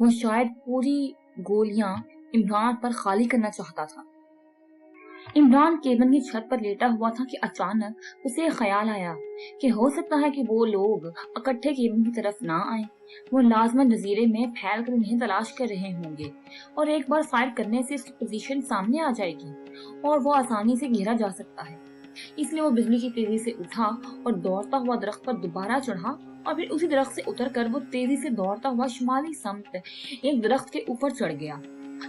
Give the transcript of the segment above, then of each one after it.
وہ شاید پوری گولیاں عمران پر خالی کرنا چاہتا تھا۔ عمران کیبن کی چھت پر لیٹا ہوا تھا کہ اچانک اسے خیال آیا کہ ہو سکتا ہے کہ وہ لوگ اکٹھے کیبن کی طرف نہ آئیں۔ وہ لازماً جزیرے میں پھیل کر انہیں تلاش کر رہے ہوں گے اور ایک بار فائر کرنے سے اس کی پوزیشن سامنے آ جائے گی اور وہ آسانی سے گھیرا جا سکتا ہے۔ اس لیے وہ بجلی کی تیزی سے اٹھا اور دوڑتا ہوا درخت پر دوبارہ چڑھا اور پھر اسی درخت سے اتر کر وہ تیزی سے دوڑتا ہوا شمالی سمت ایک درخت کے اوپر چڑھ گیا۔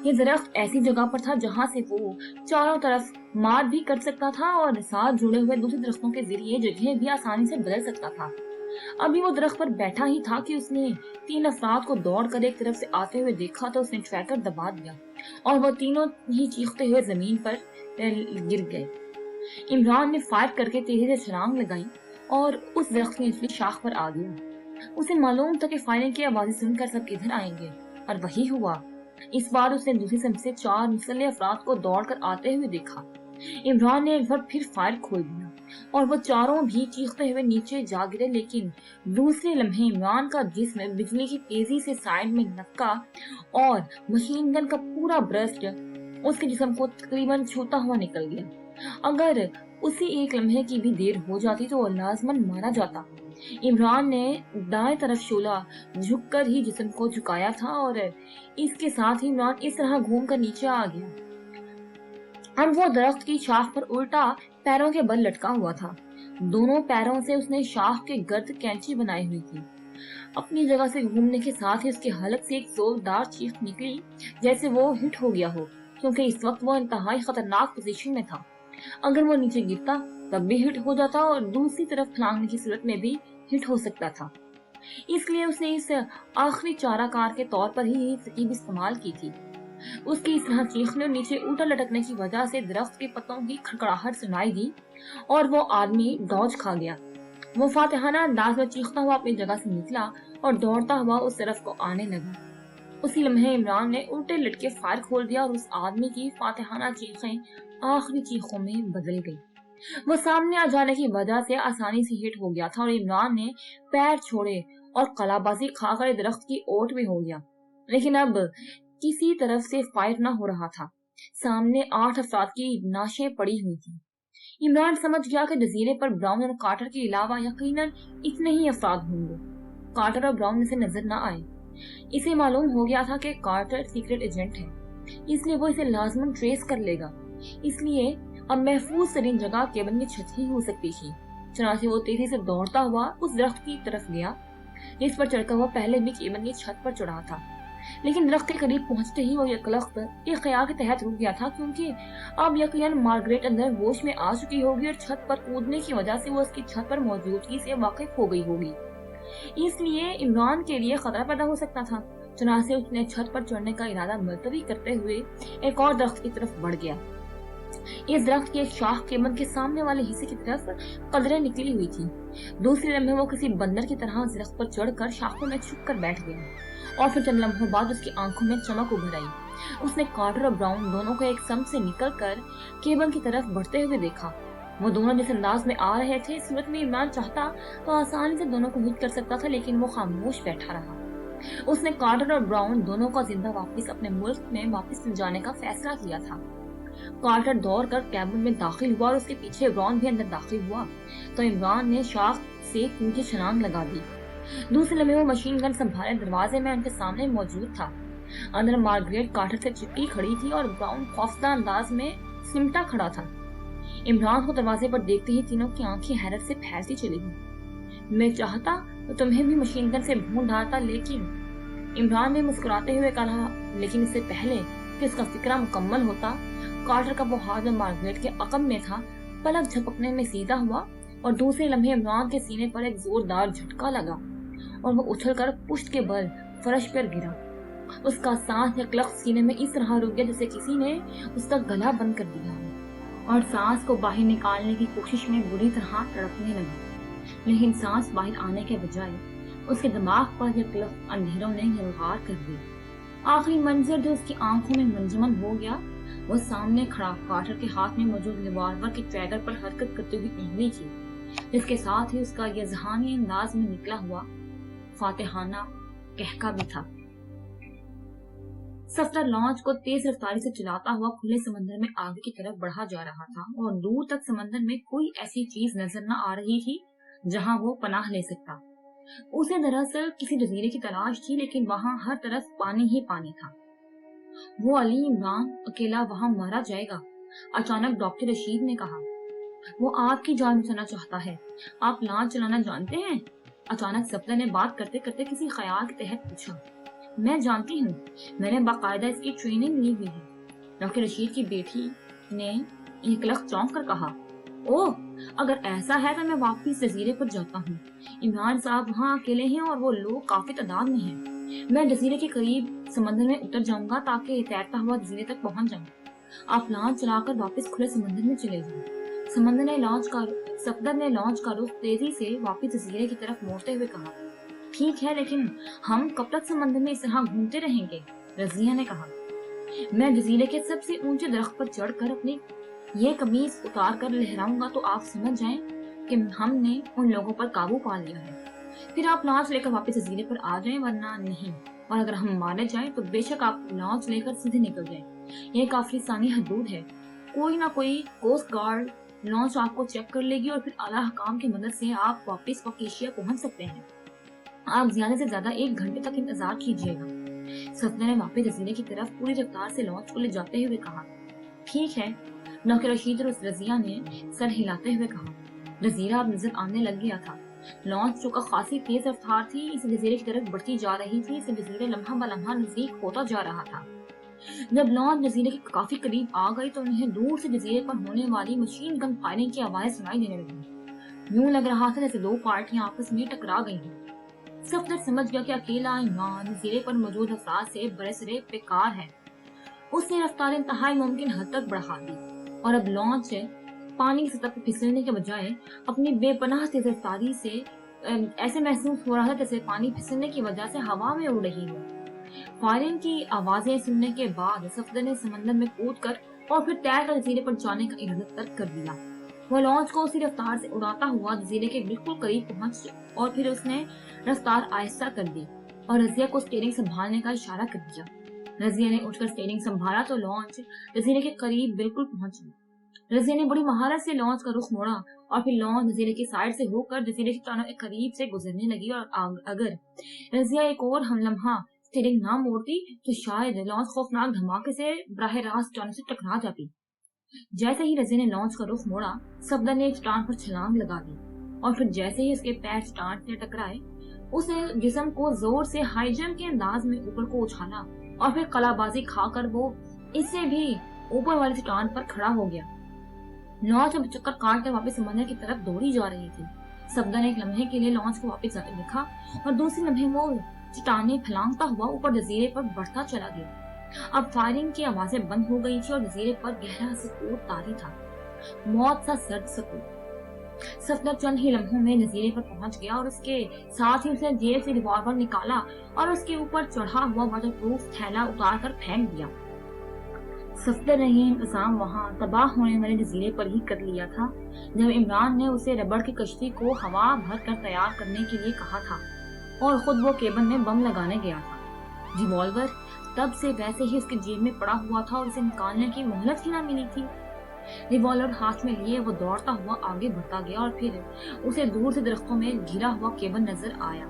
یہ درخت ایسی جگہ پر تھا جہاں سے وہ چاروں طرف مار بھی کر سکتا تھا اور ساتھ جڑے ہوئے دوسرے درختوں کے ذریعے جگہ بھی آسانی سے بدل سکتا تھا۔ ابھی وہ درخت پر بیٹھا ہی تھا کہ اس نے 3 افراد کو دوڑ کر ایک طرف سے آتے ہوئے دیکھا تو اس نے ٹریکر دبا دیا اور وہ تینوں ہی چیختے ہوئے زمین پر گر گئے۔ عمران نے فائر کر کے تیزی سے چھلانگ لگائی اور اس درخت کی نچلی شاخ پر آ گیا۔ اسے معلوم تھا کہ فائرنگ کی آوازیں سن کر سب کدھر آئیں گے اور وہی ہوا۔ اس بار اس نے دوسری سمت سے 4 مسلح افراد کو دوڑ کر آتے ہوئے دیکھا۔ عمران نے ایک بار پھر فائر کھول دیا اور وہ چاروں بھی چیختے ہوئے نیچے جا گرے، لیکن دوسرے لمحے عمران کا جسم بجلی کی تیزی سے سائیڈ میں لپکا اور مشین گن کا پورا برسٹ اس کے جسم کو تقریباً چھوتا ہوا نکل گیا۔ اگر اسی ایک لمحے کی بھی دیر ہو جاتی تو وہ لازماً مارا جاتا۔ عمران نے دائیں طرف شعلہ جھک کر ہی جسم کو جھکایا تھا اور اس کے ساتھ ہی عمران اس طرح گھوم کر نیچے آ گیا۔ اب وہ درخت کی شاخ پر الٹا پیروں کے بل لٹکا ہوا تھا۔ دونوں پیروں سے اس نے شاخ کے گرد کینچی بنائی ہوئی تھی۔ اپنی جگہ سے گھومنے کے ساتھ ہی اس کے حلق سے ایک زوردار چیخ نکلی جیسے وہ ہٹ ہو گیا ہو، کیونکہ اس وقت وہ انتہائی خطرناک پوزیشن میں تھا۔ اگر وہ نیچے گرتا تب بھی ہٹ ہو جاتا اور دوسری طرف پھلانگنے کی صورت میں بھی ہٹ ہو سکتا تھا۔ اس لیے اس نے اس آخری چارہ کار کے طور پر ہی یہ ترکیب استعمال کی تھی۔ اس کی اس طرح چیخنے اور نیچے الٹا لٹکنے کی وجہ سے درخت کے پتوں کی کھڑکڑاہٹ سنائی دی اور وہ آدمی دوج کھا گیا۔ وہ فاتحانہ انداز میں چیختا ہوا اپنی جگہ سے نکلا اور دوڑتا ہوا اس طرف کو آنے لگا۔ اسی لمحے عمران نے الٹے لٹکے فائر کھول دیا اور اس آدمی کی فاتحانہ چیخیں آخری چیخوں میں بدل گئی۔ وہ سامنے آ جانے کی وجہ سے آسانی سے ہٹ ہو گیا تھا اور عمران نے پیر چھوڑے اور قلع بازی کھا کر درخت کی اوٹ میں ہو گیا، لیکن اب کسی طرف سے فائر نہ ہو رہا تھا۔ سامنے 8 افراد کی نعشیں پڑی ہوئی تھی۔ عمران سمجھ گیا کہ جزیرے پر براؤن اور کارٹر کے علاوہ یقیناً اتنے ہی افراد ہوں گے۔ کارٹر اور براؤن اسے نظر نہ آئے۔ اسے معلوم ہو گیا تھا کہ کارٹر سیکرٹ ایجنٹ ہے، اس لیے وہ اسے لازماً ٹریس کر لے گا۔ اس لیے اب محفوظ ترین جگہ کیبن کی چھت ہی ہو سکتی تھی۔ چنانچہ وہ تیزی سے دوڑتا ہوا اس درخت کی طرف گیا جس پر چڑھ کر وہ پہلے بھی کیبن کی چھت پر چڑھا تھا، لیکن درخت کے قریب پہنچتے ہی وہ یکلخت ایک خیال کے تحت رک گیا تھا، کیونکہ اب یقیناً مارگریٹ اندر ہوش میں آ چکی ہوگی اور چھت پر کودنے کی وجہ سے وہ اس کی چھت پر موجودگی سے واقف ہو گئی ہوگی۔ اس لیے عمران کے لیے خطرہ پیدا ہو سکتا تھا۔ چنانچہ اس نے چھت پر چڑھنے کا ارادہ ملتوی کرتے ہوئے ایک اور درخت کی طرف بڑھ گیا۔ اس درخت کی ایک شاخ کیبن کے سامنے والے حصے کی طرف قدرے نکلی ہوئی تھی۔ دوسرے لمحے وہ کسی بندر کی طرح درخت پر چڑھ کر شاخوں میں چھپ کر بیٹھ گیا اور پھر چند لمحوں بعد اس کی آنکھوں میں چمک ابھر آئی۔ اس نے کارٹر اور براؤن دونوں کو ایک سمت سے نکل کر کیبن کی طرف بڑھتے ہوئے دیکھا۔ وہ دونوں جس انداز میں آ رہے تھے، اس صورت میں عمران چاہتا تو آسانی سے دونوں کو ہٹ کر سکتا تھا، لیکن وہ خاموش بیٹھا رہا۔ اس نے کارٹر اور براؤن دونوں کو زندہ واپس اپنے ملک میں واپس لے جانے کا فیصلہ کیا تھا۔ کارٹر دوڑ کر کیبن میں داخل ہوا اور اس کے پیچھے براؤن بھی اندر داخل ہوا تو عمران نے شاخ سے نیچے چھلانگ لگا دی۔ دوسرے لمحے وہ مشین گن سنبھالے دروازے میں ان کے سامنے موجود تھا۔ اندر مارگریٹ کارٹر سے چپکی کھڑی تھی اور براؤن خوفزدہ انداز میں سمٹا کھڑا تھا۔ عمران کو دروازے پر دیکھتے ہی تینوں کی آنکھیں حیرت سے پھیلتی چلی گئی۔ میں چاہتا تو تمہیں بھی مشین گن سے بھون ڈالتا، لیکن عمران نے مسکراتے ہوئے کہا، لیکن اس سے پہلے کہ اس کا فکرہ مکمل ہوتا، کارٹر کا وہ ہاتھ جو مارگریٹ کے عقب میں تھا پلک جھپکنے میں سیدھا ہوا اور دوسرے لمحے عمران کے سینے پر ایک زوردار جھٹکا لگا اور وہ اچھل کر پشت کے بل فرش پر گرا۔ اس کا سانس یکلخت سینے میں اس طرح رک گیا جیسے کسی نے اس کا گلا بند کر دیا ہو، اور سانس کو باہر نکالنے کی کوشش میں بری طرح تڑپنے لگی، لیکن سانس باہر آنے کے بجائے اس کے دماغ پر یکلخت اندھیروں نے یلغار کر دی۔ آخری منظر جو اس کی آنکھوں میں منجمد ہو گیا وہ سامنے کھڑا کارٹر کے ہاتھ میں موجود ریوالور کے ٹریگر پر حرکت کرتے ہوئی انگلی تھی، جس کے ساتھ ہی اس کا یہ ذہانی انداز میں نکلا ہوا فاتحانہ کہکا بھی تھا۔ सफदर लॉन्च को तेज रफ्तारी से चलाता हुआ खुले समंदर में आगे की तरफ बढ़ा जा रहा था और दूर तक समंदर में कोई ऐसी चीज नजर न आ रही थी जहां वो पनाह ले सकता। उसे दरअसल किसी जजीरे की तलाश थी, लेकिन वहां हर तरफ पानी ही पानी था। वो अली इमरान अकेला वहां मारा जाएगा। अचानक डॉक्टर रशीद ने कहा, वो आपकी जान बचाना चाहता है। आप लॉन्च चलाना जानते हैं? अचानक सफदर ने बात करते करते किसी ख्याल के तहत पूछा। मैं जानती हूँ, मैंने बाकायदा इसकी ट्रेनिंग ली हुई है। डॉक्टर रशीद की बेटी ने एक लख चौंक कर कहा, ओह, अगर ऐसा है तो मैं वापिस जजीरे पर जाता हूँ। इमरान साहब वहाँ अकेले हैं और वो लोग काफी तादाद में हैं। मैं जजीरे के करीब समंदर में उतर जाऊंगा ताकि तैरता हुआ जजीरे तक पहुंच जाऊं। आप लॉन्च चलाकर वापस खुले समंदर में चले जाएं। सफदर ने लॉन्च का रुख तेजी से वापस जजीरे की तरफ मोड़ते हुए कहा, ठीक है, लेकिन हम कब तक समंदर में इस तरह घूमते रहेंगे? रजिया ने कहा, मैं जजीरे के सबसे ऊंचे दरख्त पर चढ़कर अपनी ये कमीज उतार कर लहराऊंगा तो आप समझ जाएं कि हमने उन लोगों पर काबू पा लिया है। फिर आप लॉन्च लेकर वापस जजीरे पर आ जाएं, वरना नहीं। और अगर हम मारे जाएं तो बेशक आप लॉन्च लेकर सीधे निकल जाएं। यह काफिलानी हदूद है। कोई ना कोई कोस्ट गार्ड लॉन्च आपको चेक कर लेगी और फिर आला हकाम की मदद से आप वापस वकेशिया पहुंच सकते हैं। आप ज्यादा से ज्यादा 1 घंटे तक इंतजार कीजिएगा। सफदर ने वापस जजीरे की तरफ पूरी रफ्तार से लॉन्च को ले जाते हुए कहा, ठीक है। डॉक्टर रशीद और रजिया ने सर हिलाते हुए कहा। जजीरा अब नजर आने लग गया था। लॉन्च जो का खासी तेज रफ्तार थी, इस जजीरे की तरफ बढ़ती जा रही थी। इस जजीरे लम्हा ब लम्हा नजदीक होता जा रहा था। जब लॉन्च जजीरे के काफी करीब आ गई तो उन्हें दूर से जजीरे पर होने वाली मशीन गन फायरिंग की आवाज सुनाई देने लगी। यूं लग रहा था जैसे 2 पार्टियां आपस में टकरा गई हैं। सफदर समझ गया कि अकेला इमरान जजीरे पर मौजूद अफराद से बरसरे बेकार है। उसने रफ्तार इंतहाई मुमकिन हद तक बढ़ा दी और अब लॉन्च पानी की सतह पर फिसलने के बजाय अपनी बेपनाह तेज रफ्तारी से ऐसे महसूस हो रहा था जैसे पानी फिसलने की वजह से हवा में उड़ रही हो। फायरिंग की आवाजें सुनने के बाद सफदर ने समंदर में कूदकर और फिर तैरकर जजीरे पर जाने का इरादा तर्क कर दिया। वह लॉन्च को उसी रफ्तार से उड़ाता हुआ जजीरे के बिल्कुल करीब पहुंच और फिर उसने रफ्तार आहिस्ता कर दी और रजिया को स्टीयरिंग संभालने का इशारा कर दिया। रजिया ने उठकर स्टीयरिंग संभाला तो लॉन्च जजीरे के करीब बिल्कुल पहुंच गई। रजिया ने बड़ी महारत से लॉन्च का रुख मोड़ा और फिर लॉन्च जजीरे की साइड से होकर जजीरे के चारों के करीब से गुजरने लगी और अगर रजिया एक और हम लम्हा स्टीयरिंग ना मोड़ती तो शायद लॉन्च खौफनाक धमाके से बराह रास्त चारों से टकरा जाती। जैसे ही रजिया ने लॉन्च का रुख मोड़ा, सफदर ने एक स्टांड पर छलांग लगा दी और फिर जैसे ही उसके पैर स्टांड से टकराए, उसने जिस्म को जोर से हाई जंप के अंदाज में ऊपर को उछाला और फिर कलाबाजी खाकर वो इससे भी ऊपर वाले स्टांड पर खड़ा हो गया। लॉन्च अब चक्कर काट कर वापस समंदर की तरफ दौड़ी जा रही थी। सफदर ने एक लम्हे के लिए लॉन्च को वापस जाते देखा और दूसरे लम्हे वो चट्टानें फलांगता हुआ ऊपर जजीरे पर बढ़ता चला गया। अब फायरिंग की आवाजें बंद हो गई थी और जजीरे पर गहरा सुकून तारी था, मौत सा सर्द सुकून। सफदर चंद ही लम्हों में जजीरे पर पहुंच गया और उसके साथ ही उसने जेब से रिवॉल्वर निकाला और उसके ऊपर चढ़ा हुआ वाटरप्रूफ थैला उतार कर फेंक दिया। सफदर ने यह इंतजाम वहां तबाह होने वाले जजीरे पर ही कर लिया था जब इमरान ने उसे रबड़ की कश्ती को हवा भर कर तैयार करने के लिए कहा था और खुद वो केबन में बम लगाने गया था। रिवॉल्वर तब से वैसे ही उसके जेब में पड़ा हुआ था और उसे निकालने की मोहलत ही न मिली थी। रिवॉल्वर हाथ में लिए वो दौड़ता हुआ आगे बढ़ता गया और फिर उसे दूर से दरख्तों में घिरा हुआ केबन नजर आया।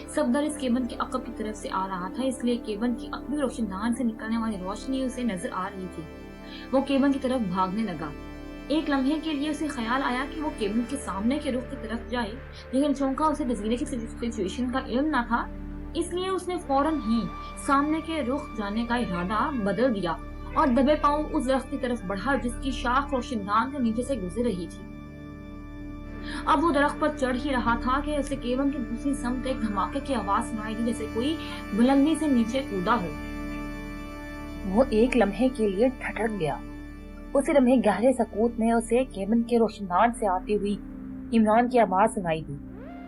सफदर इस केबन के अकब की तरफ से आ रहा था, इसलिए केबन की अकबी रोशनदान से निकलने वाली रोशनी उसे नजर आ रही थी। वो केबन की तरफ भागने लगा। एक लम्हे के लिए उसे ख्याल आया कि वो केबन के सामने के रुख की तरफ जाए, लेकिन चौंका उसे जजीरे की सिचुएशन का इल्म न था, इसलिए उसने फौरन ही सामने के रुख जाने का इरादा बदल दिया और दबे पांव उस दरख्त की तरफ बढ़ा जिसकी शाख रोशनदान के नीचे से गुजर रही थी। अब वो दरख्त पर चढ़ ही रहा था कि उसे केबन की दूसरी समत एक धमाके की आवाज सुनाई दी जैसे कोई बुलंदी से नीचे कूदा हो। वो एक लम्हे के लिए ठठक गया। उसी लम्हे गहरे सकूत में उसे केबन के रोशनदान से आती हुई इमरान की आवाज सुनाई दी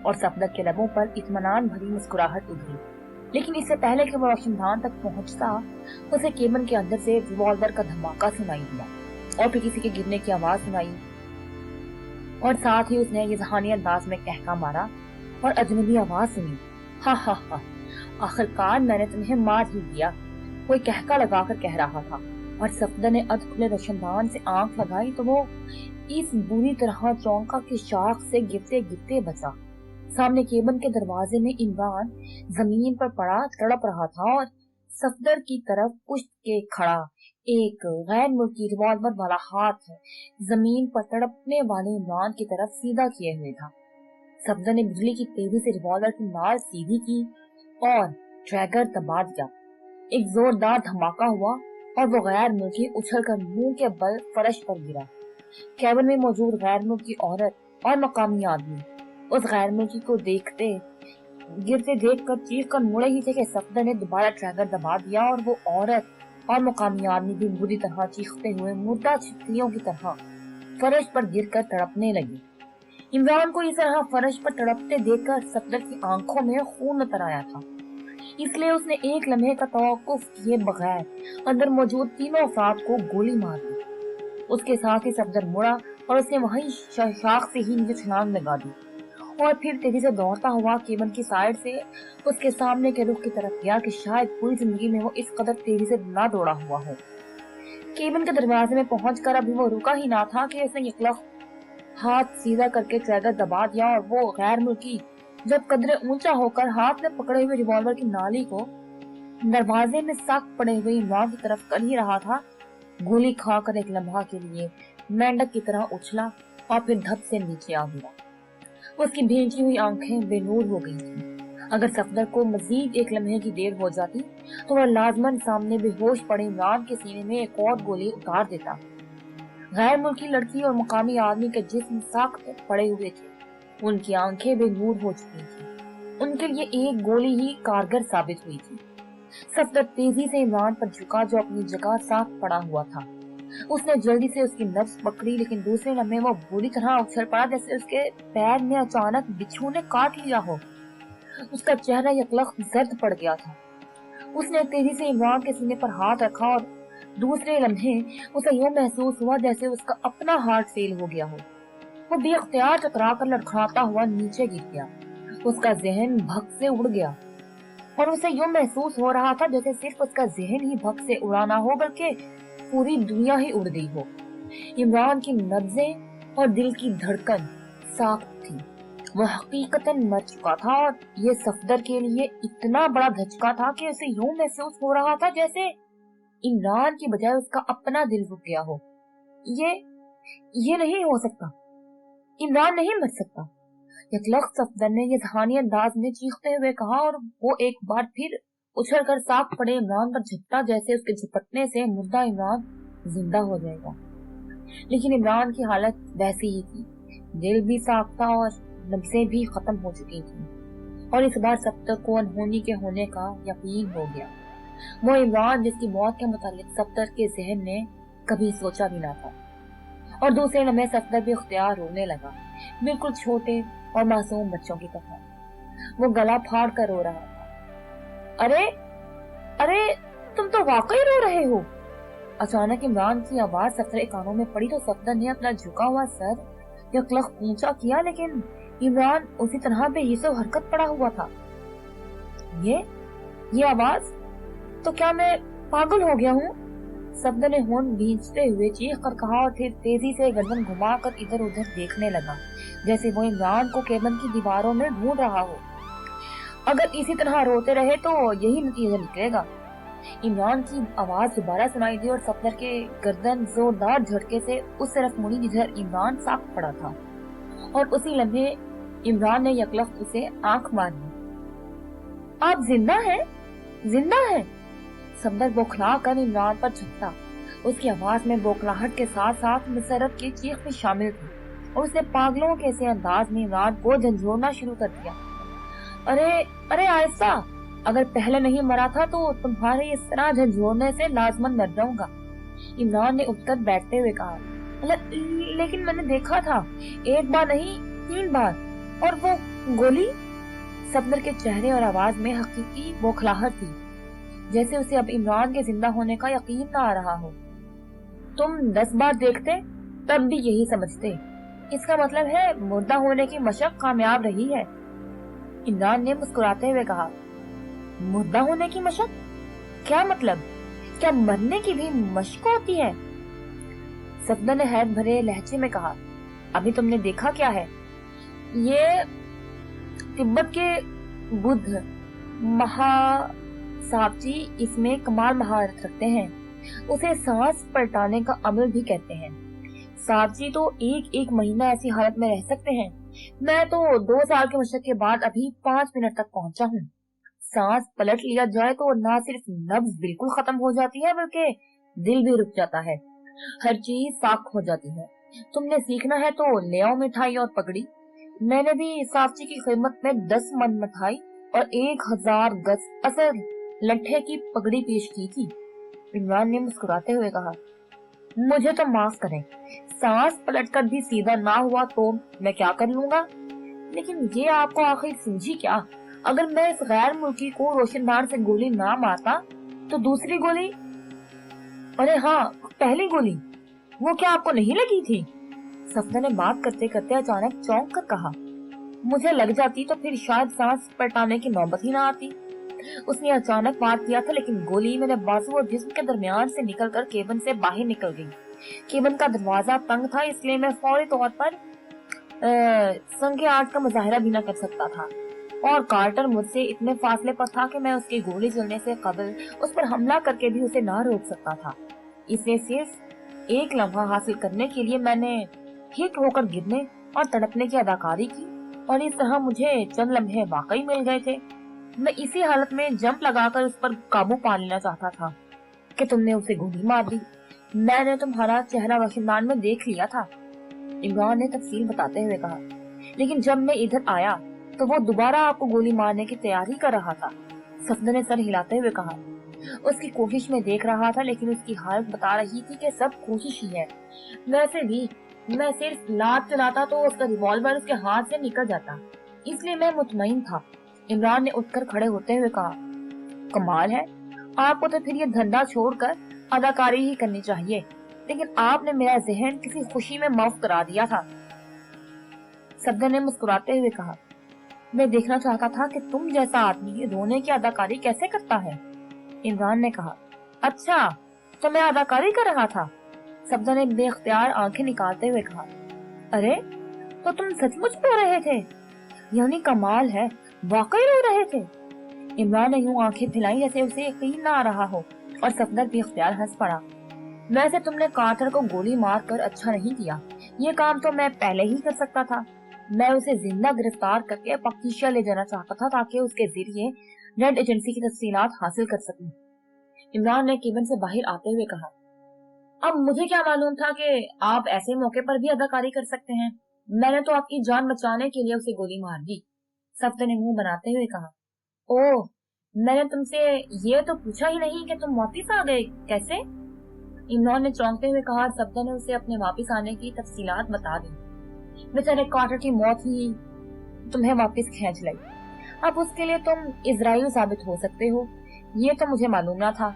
और सफदर के लबों पर इत्मीनान भरी मुस्कुराहट उभरी। लेकिन इससे पहले कि वो रोशनदान तक पहुंचता, उसे केबन के अंदर से रिवॉल्वर का धमाका सुनाई दिया और फिर किसी के गिरने की आवाज सुनाई और साथ ही उसने ये जहानी अंदाज में कहका मारा और अजनबी आवाज सुनी, हा हा हा, आखिरकार मैंने तुम्हें मार ही दिया। कोई कहका लगाकर कह रहा था, और सफदर ने अध खुले रोशनदान से आंख लगाई तो वो इस बुरी तरह चौंका कि शाख से गिरते गिरते बचा। सामने केबिन के दरवाजे में इमरान जमीन पर पड़ा तड़प रहा था और सफदर की तरफ पुष्ट के खड़ा एक गैर मुल्की रिवॉल्वर वाला हाथ जमीन पर तड़पने वाले इमरान की तरफ सीधा किए हुए था। सफदर ने बिजली की तेजी से रिवॉल्वर की नाल सीधी की और ट्रैगर दबा दिया। एक जोरदार धमाका हुआ और वो गैर मुल्की उछलकर मुंह के बल फर्श पर गिरा। कैबिन में मौजूद गैर मुल्की औरत और मकामी आदमी उस गैर मुल्की को गिरते देखकर चीख कर मुड़े ही थे कि सफदर ने दोबारा ट्रैगर दबा दिया और वो औरत और मकामी आदमी भी बुरी तरह चीखते हुए मुर्दा छिपकलियों की तरह फर्श पर गिरकर तड़पने लगी। इमरान को इस तरह फर्श पर तड़पते देखकर सफदर की आंखों में खून उतर आया था, इसलिए उसने एक लम्हे का तवक्कुफ किए बगैर अंदर मौजूद तीनों अफराद को गोली मार दी। उसके साथ ही सफदर मुड़ा और उसने वहीं शाख से ही नीचे छलांग लगा दी और फिर तेजी से दौड़ता हुआ केबिन की साइड से उसके सामने के रुख की तरफ गया कि शायद पूरी जिंदगी में वो इस कदर तेजी से ना दौड़ा हुआ हो। केबिन के दरवाजे में पहुंचकर अभी वो रुका ही ना था कि उसने यकलख हाथ सीधा करके ट्रैगर दबा दिया और वो गैर मुल्की जब कदरे ऊंचा होकर हाथ में पकड़े हुए रिवॉल्वर की नाली को दरवाजे में सख्त पड़े हुए इमरान की तरफ कर ही रहा था, गोली खाकर एक लम्हा के लिए मेंढक की तरह उछला और फिर धप से नीचे आ गिरा। उसकी भींची हुई आंखें बेनूर हो गई थीं। अगर सफदर को मजीद एक लम्हे की देर हो जाती तो वह लाजमन सामने बेहोश पड़े इमरान के सीने में एक और गोली उतार देता। गैर मुल्की लड़की और मकामी आदमी के जिस्म सख्त पड़े हुए थे, उनकी आंखें बेनूर हो चुकी थी। उनके लिए एक गोली ही कारगर साबित हुई थी। सफदर तेजी से इमरान पर झुका जो अपनी जगह साफ पड़ा हुआ था। उसने जल्दी से उसकी नब्ज पकड़ी, लेकिन दूसरे लम्हे वो बुरी तरह उछल पड़ा जैसे उसके पैर में अचानक बिच्छू ने काट लिया हो। उसका चेहरा यकलख जर्द पड़ गया था। उसने तेजी से इमरान के सीने पर हाथ रखा और दूसरे लम्हे उसे यूं महसूस हुआ जैसे उसका अपना हार्ट फेल हो गया हो। वो बेख्तियार टकरा कर लड़खड़ाता हुआ नीचे गिर गया। उसका जहन भग से उड़ गया और उसे यूं महसूस हो रहा था जैसे सिर्फ उसका जहन ही भग से उड़ा ना हो बल्कि पूरी दुनिया ही उड़ गई हो। इमरान की नब्जें और दिल की धड़कन साफ थी। वो हकीकतन मर चुका था और ये सफदर के लिए इतना बड़ा धचका था कि उसे यूं महसूस हो रहा था जैसे इमरान की बजाय उसका अपना दिल रुक गया हो। ये नहीं हो सकता, इमरान नहीं मर सकता, यकलख सफदर ने ये जहानी अंदाज में चीखते हुए कहा और वो एक बार फिर उछलकर साफ पड़े इमरान पर झपटा जैसे उसके झपटने से मुर्दा इमरान जिंदा हो जाएगा। लेकिन इमरान की हालत वैसी ही थी, दिल भी साफ था और नब्जें भी खत्म हो चुकी थी और इस बार सफदर को अनहोनी के होने का यकीन हो गया। वो इमरान जिसकी मौत के मुतालिक सफदर के जहन ने कभी सोचा भी ना था। और दूसरे लम्हे सफदर भी इख्तियार रोने लगा, बिल्कुल छोटे और मासूम बच्चों की तरह। वो गला फाड़ कर रो रहा था। अरे अरे तुम तो वाकई रो रहे हो। अचानक इमरान की आवाज सफदर के कानों में पड़ी तो सफदर ने अपना झुका हुआ सर यकलख ऊंचा किया, लेकिन इमरान उसी तरह बेहिस्सो हरकत पड़ा हुआ था। ये आवाज, तो क्या मैं पागल हो गया हूँ? सफदर ने होंठ भींचते हुए चीख कर कहा और फिर तेजी से गर्दन घुमाकर इधर उधर देखने लगा जैसे वो इमरान को केबिन की दीवारों में ढूंढ रहा हो। अगर इसी तरह रोते रहे तो यही नतीजा निकलेगा। इमरान की आवाज दोबारा सुनाई दी और सफदर के गर्दन जोरदार झटके से उस तरफ मुड़ी जिधर इमरान साफ पड़ा था और उसी लम्हे इमरान ने यकलख उसे आंख मारी। आप जिंदा हैं? जिंदा हैं? सफदर बौखला कर इमरान पर झपटा। उसकी आवाज में बौखलाहट के साथ साथ मुसरत की चीख भी शामिल थी और उसने पागलों के से अंदाज में इमरान को झंझोड़ना शुरू कर दिया। अरे आयशा, अगर पहले नहीं मरा था तो तुम्हारे इस तरह झंझोड़ने से लाजमन मर जाऊंगा। इमरान ने उठकर बैठते हुए कहा। लेकिन मैंने देखा था, एक बार नहीं 3 बार। और वो गोली? सफदर के चेहरे और आवाज में हकीकी बौखलाहट थी, जैसे उसे अब इमरान के जिंदा होने का यकीन न आ रहा हो। तुम 10 बार देखते तब भी यही समझते। इसका मतलब है मुर्दा होने की मशक कामयाब रही है। इमरान ने मुस्कुराते हुए कहा। मुर्दा होने की मशक? क्या मतलब? क्या मरने की भी मशक होती है? सफदर ने हैरत भरे लहजे में कहा, अभी तुमने देखा क्या है? ये तिब्बत के बुद्ध साहब जी इसमें कमाल महारत रखते हैं। उसे सांस पलटाने का अमल भी कहते हैं। साहब जी तो एक महीना ऐसी हालत में रह सकते हैं। मैं तो 2 साल की मशक्कत के बाद अभी 5 मिनट तक पहुंचा हूँ। सांस पलट लिया जाए तो ना सिर्फ नब्ज बिल्कुल खत्म हो जाती है बल्कि दिल भी रुक जाता है। हर चीज साख हो जाती है। तुमने सीखना है तो ले आओ मिठाई और पगड़ी। मैंने भी साहब जी की खिदमत में 10 मन मिठाई और 1000 गज असल लट्ठे की पगड़ी पेश की थी। इमरान ने मुस्कुराते हुए कहा, मुझे तो माफ करें, सांस पलटकर भी सीधा ना हुआ तो मैं क्या कर लूंगा? लेकिन ये आपको आखिर सूझी क्या? अगर मैं इस गैर मुल्की को रोशनदान से गोली ना मारता तो दूसरी गोली, अरे हाँ पहली गोली, वो क्या आपको नहीं लगी थी? सफदर ने बात करते करते अचानक चौंक कर कहा, मुझे लग जाती तो फिर शायद सांस पलटाने की नौबत ही ना आती। उसने अचानक वार किया था, लेकिन गोली मेरे बाजू और जिस्म के दरमियान से निकलकर केबिन से बाहर निकल गई। केबिन का दरवाजा तंग था, इसलिए मैं फौरी तौर पर संगे आर्ट का मुजाहरा भी न कर सकता था, और कार्टर मुझसे इतने फासले पर था कि मैं उसकी गोली चलने से कबल उस पर हमला करके भी उसे ना रोक सकता था। इसलिए सिर्फ एक लम्हा हासिल करने के लिए मैंने हिट होकर गिरने और तड़पने की अदाकारी की, और इस तरह मुझे चंद लम्हे वाकई मिल गए थे। मैं इसी हालत में जंप लगाकर उस पर काबू पा लेना चाहता था कि तुमने उसे गोली मार दी। मैंने तुम्हारा चेहरा रोशनदान में देख लिया था, इमरान ने तफसील बताते हुए कहा। लेकिन जब मैं इधर आया तो वो दोबारा आपको गोली मारने की तैयारी कर रहा था। सफदर ने सर हिलाते हुए कहा, उसकी कोशिश में देख रहा था, लेकिन उसकी हालत बता रही थी कि सब कोशिश ही है। वैसे भी मैं सिर्फ लात चलाता तो उसका रिवॉल्वर उसके हाथ से निकल जाता, इसलिए मैं मुतमईन था। इमरान ने उठकर खड़े होते हुए कहा, कमाल है, आपको तो फिर ये धंधा छोड़कर अदाकारी ही करनी चाहिए, लेकिन आपने मेरा जहन किसी खुशी में मौफ करा दिया था। सफदर ने मुस्कुराते हुए कहा, मैं देखना चाहता था कि तुम जैसा आदमी रोने की अदाकारी कैसे करता है। इमरान ने कहा, अच्छा तो मैं अदाकारी कर रहा था। सफदर ने बेख्तियार आंखें निकालते हुए कहा, अरे तो तुम सचमुच रो रहे थे? यानी कमाल है, वाकई रो रहे थे। इमरान ने यूं आंखें फैलाई जैसे उसे यकीन ना आ रहा हो, और सफदर बेख्तियार हंस पड़ा। वैसे तुमने कार्टर को गोली मार कर अच्छा नहीं किया, ये काम तो मैं पहले ही कर सकता था। मैं उसे जिंदा गिरफ्तार करके पक्तिशा ले जाना चाहता था, ताकि उसके जरिए रेड एजेंसी की तफसीलात हासिल कर सकूं। इमरान ने केबिन से बाहर आते हुए कहा, अब मुझे क्या मालूम था कि आप ऐसे मौके पर भी अदाकारी कर सकते हैं। मैंने तो आपकी जान बचाने के लिए उसे गोली मार दी। सफदर ने मुंह बनाते हुए कहा, ओह, मैंने तुमसे ये तो पूछा ही नहीं कि तुम वापिस आ गए, कैसे? इमरान ने चौंकते हुए कहा। सफदर ने उसे अपने वापिस आने की तफसीलात बता दी। बेचारे कार्टर की मौत ही तुम्हें वापिस खींच लाई। अब उसके लिए तुम इजराइल साबित हो सकते हो, ये तो मुझे मालूम ना था।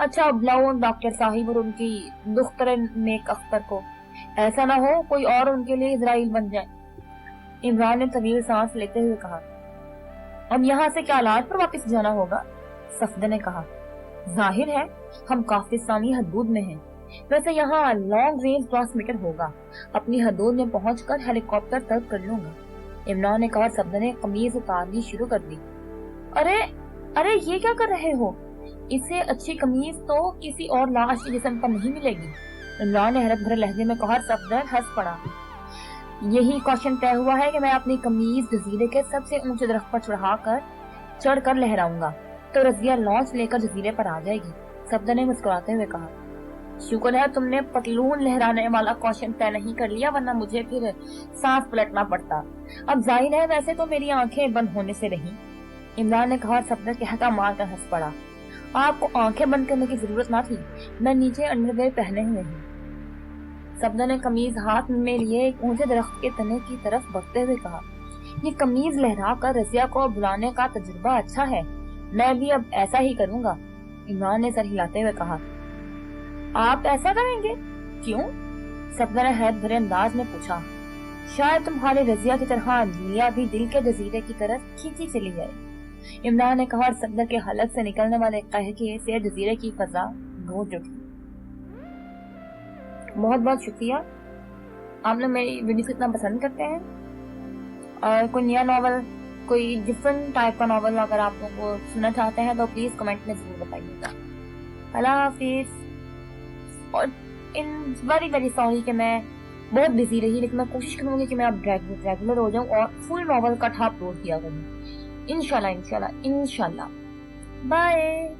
अच्छा बुलाओ डॉक्टर साहिब और उनकी दुख्तर नेक अख्तर को, ऐसा ना हो कोई और उनके लिए इजराइल बन जाए। इमरान ने तवील सांस लेते हुए कहा, अब यहाँ से क्या इलाज पर वापस जाना होगा? सफदर ने कहा, जाहिर है हम काफिस्तानी हदूद में हैं। वैसे यहाँ लॉन्ग रेंज ट्रांसमीटर होगा, अपनी हदूद में पहुंचकर हेलीकॉप्टर तर्क कर लूंगा। इमरान ने कहा। सफदर ने कमीज उतारनी शुरू कर दी। अरे अरे ये क्या कर रहे हो? इससे अच्छी कमीज तो किसी और लाश के जिस्म पर नहीं मिलेगी। इमरान ने हैरत भरे लहजे में कहा। सफदर हंस पड़ा। यही क्वेश्चन तय हुआ है कि मैं अपनी कमीज जजीरे के सबसे ऊंचे दरख्त पर चढ़कर लहराऊंगा, तो रजिया लॉन्च लेकर जजीरे पर आ जाएगी। सफदर ने मुस्कुराते हुए कहा, शुक्र है तुमने पतलून लहराने वाला क्वेश्चन तय नहीं कर लिया, वरना मुझे फिर सांस पलटना पड़ता। अब जाहिर है वैसे तो मेरी आंखें बंद होने से रही। इमरान ने कहा। सफदर कहता मार कर हंस पड़ा। आपको आंखें बंद करने की जरूरत ना थी, मैं नीचे अंडरवेयर पहने हुए हूँ। सफदर ने कमीज हाथ में लिए एक ऊंचे दरख्त के तने की तरफ बढ़ते हुए कहा, ये कमीज लहरा कर रजिया को बुलाने का तजुर्बा अच्छा है, मैं भी अब ऐसा ही करूंगा। इमरान ने सर हिलाते हुए कहा, आप ऐसा करेंगे? क्यों? सफदर ने हैरत भरे अंदाज में पूछा। शायद तुम्हारे रजिया की तरह दुनिया भी दिल के जजीरे की तरफ खींची चली जाए। इमरान ने कहा। सफदर के हलक से निकलने वाले कहके से जजीरे की फजा ہو چکی. بہت بہت شکریہ. آپ لوگ میری ویڈیوز اتنا پسند کرتے ہیں, اور کوئی نیا ناول, کوئی ڈفرنٹ ٹائپ کا ناول اگر آپ لوگوں کو سننا چاہتے ہیں تو پلیز کمنٹ میں ضرور بتائیے گا. اللہ حافظ. اور ویری ویری سوری کہ میں بہت بزی رہی, لیکن میں کوشش کروں گی کہ میں اب ریگولر ہو جاؤں اور فل ناول کا اپلوڈ کیا کروں. انشاءاللہ. بائے.